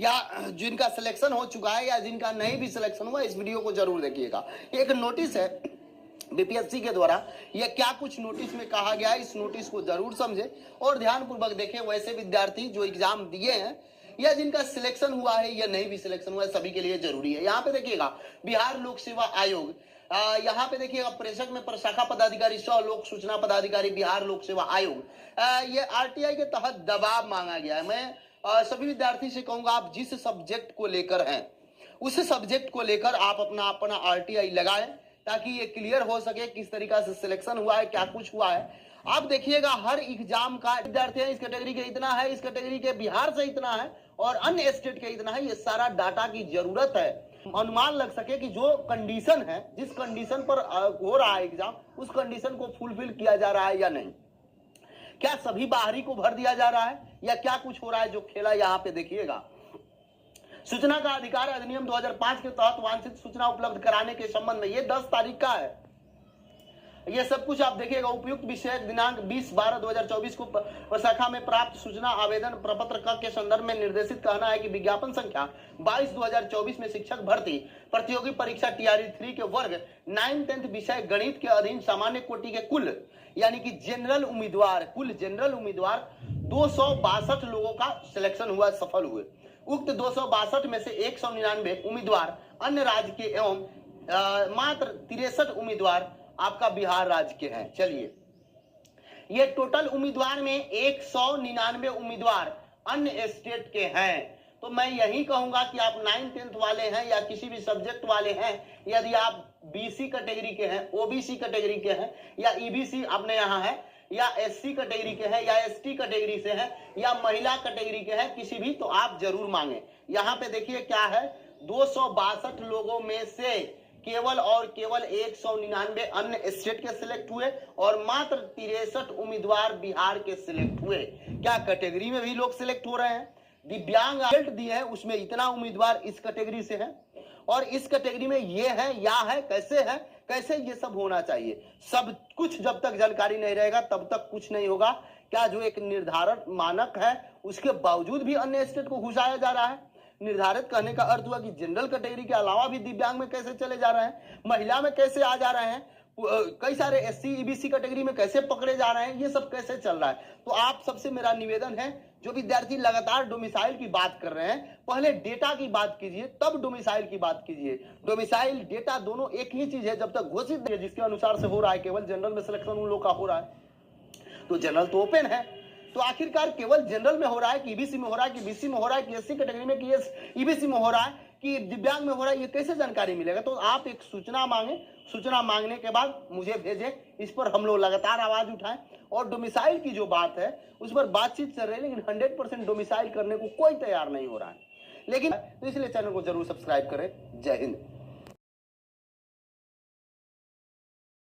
या जिनका सिलेक्शन हो चुका है या जिनका नहीं भी सिलेक्शन हुआ, इस वीडियो को जरूर देखिएगा। एक नोटिस है बीपीएससी के द्वारा, यह क्या कुछ नोटिस में कहा गया है, इस नोटिस को जरूर समझे और ध्यानपूर्वक देखें। वैसे विद्यार्थी जो एग्जाम दिए हैं या जिनका सिलेक्शन हुआ है या नहीं भी सिलेक्शन हुआ है, सभी के लिए जरूरी है। यहाँ पे देखिएगा बिहार लोक सेवा आयोग, यहाँ पे देखिएगा प्रेषक में प्रशाखा पदाधिकारी सह लोक सूचना पदाधिकारी बिहार लोक सेवा आयोग, ये आरटीआई के तहत दबाव मांगा गया है। मैं सभी विद्यार्थी से कहूंगा, आप जिस सब्जेक्ट को लेकर हैं उस सब्जेक्ट को लेकर आप अपना आरटीआई लगाएं, ताकि ये क्लियर हो सके किस तरीका से सिलेक्शन हुआ है, क्या कुछ हुआ है। आप देखिएगा हर एग्जाम का विद्यार्थी इस कैटेगरी के इतना है, इस कैटेगरी के बिहार से इतना है और अन्य स्टेट के इतना है, ये सारा डाटा की जरूरत है। अनुमान लग सके कि जो कंडीशन है, जिस कंडीशन पर हो रहा है एग्जाम, उस कंडीशन को फुलफिल किया जा रहा है या नहीं। क्या सभी बाहरी को भर दिया जा रहा है या क्या कुछ हो रहा है जो खेला यहाँ पे देखिएगा। सूचना का अधिकार अधिनियम 2005 के तहत वांछित सूचना उपलब्ध कराने के संबंध में, ये 10 तारीख का है। ये सब कुछ आप देखिएगा। उपयुक्त विषय दिनांक 20/12/2024 को प्रशाखा में प्राप्त सूचना आवेदन प्रपत्र क के संदर्भ में निर्देशित कहना है कि विज्ञापन संख्या 22/2024 में शिक्षक भर्ती प्रतियोगी परीक्षा टीआरई 3 के वर्ग 9-10 विषय गणित के अधीन सामान्य कोटि के कुल यानी कि जनरल उम्मीदवार, कुल जनरल उम्मीदवार 262 लोगों का सिलेक्शन हुआ, सफल हुए। उक्त 262 में से 199 उम्मीदवार अन्य राज्य के एवं मात्र 63 उम्मीदवार आपका बिहार राज्य के हैं। चलिए, ये टोटल उम्मीदवार में 199 उम्मीदवार अन्य स्टेट के हैं। तो मैं यही कहूंगा कि आप 9-10 वाले हैं या किसी भी सब्जेक्ट वाले हैं, यदि आप बीसी कैटेगरी के हैं, ओबीसी कैटेगरी के हैं या ईबीसी अपने यहाँ है या एससी कैटेगरी के हैं या एसटी कैटेगरी से हैं या महिला कैटेगरी के हैं, किसी भी, तो आप जरूर मांगे। यहाँ पे देखिए क्या है, 262 लोगों में से केवल और केवल 199 अन्य स्टेट के सिलेक्ट हुए और मात्र 63 उम्मीदवार बिहार के सिलेक्ट हुए। क्या कैटेगरी में भी लोग सिलेक्ट हो रहे हैं? दिव्यांग रिजल्ट दिए है, उसमें इतना उम्मीदवार इस कैटेगरी से है और इस कैटेगरी में ये है या है, कैसे है, कैसे ये सब होना चाहिए। सब कुछ जब तक जानकारी नहीं रहेगा तब तक कुछ नहीं होगा। क्या जो एक निर्धारित मानक है उसके बावजूद भी अन्य स्टेट को घुसाया जा रहा है? निर्धारित करने का अर्थ हुआ कि जनरल कैटेगरी के अलावा भी दिव्यांग में कैसे चले जा रहे हैं, महिला में कैसे आ जा रहे हैं, कई सारे एससी ईबीसी कैटेगरी में कैसे पकड़े जा रहे हैं, ये सब कैसे चल रहा है। तो आप सबसे मेरा निवेदन है, जो विद्यार्थी लगातार डोमिसाइल की बात कर रहे हैं, पहले डेटा की बात कीजिए तब डोमिसाइल की बात कीजिए। डोमिसाइल डेटा दोनों एक ही चीज है। जब तक घोषित है जिसके अनुसार से हो रहा है, केवल जनरल में सिलेक्शन उन लोग का हो रहा है, तो जनरल तो ओपन है, तो आखिरकार केवल जनरल में हो रहा है कि ईबीसी में हो रहा है कि बीसी में हो रहा है कि एससी कैटेगरी में कि ईबीसी में हो रहा है कि दिव्यांग में हो रहा है, ये कैसे जानकारी मिलेगा। तो आप एक सूचना मांगे, सूचना मांगने के बाद मुझे भेजें, इस पर हम लोग लगातार आवाज उठाएं। और डोमिसाइल की जो बात है उस पर बातचीत चल रही है, लेकिन 100% डोमिसाइल करने को कोई तैयार नहीं हो रहा है। लेकिन तो इसलिए चैनल को जरूर सब्सक्राइब करें। जय हिंद।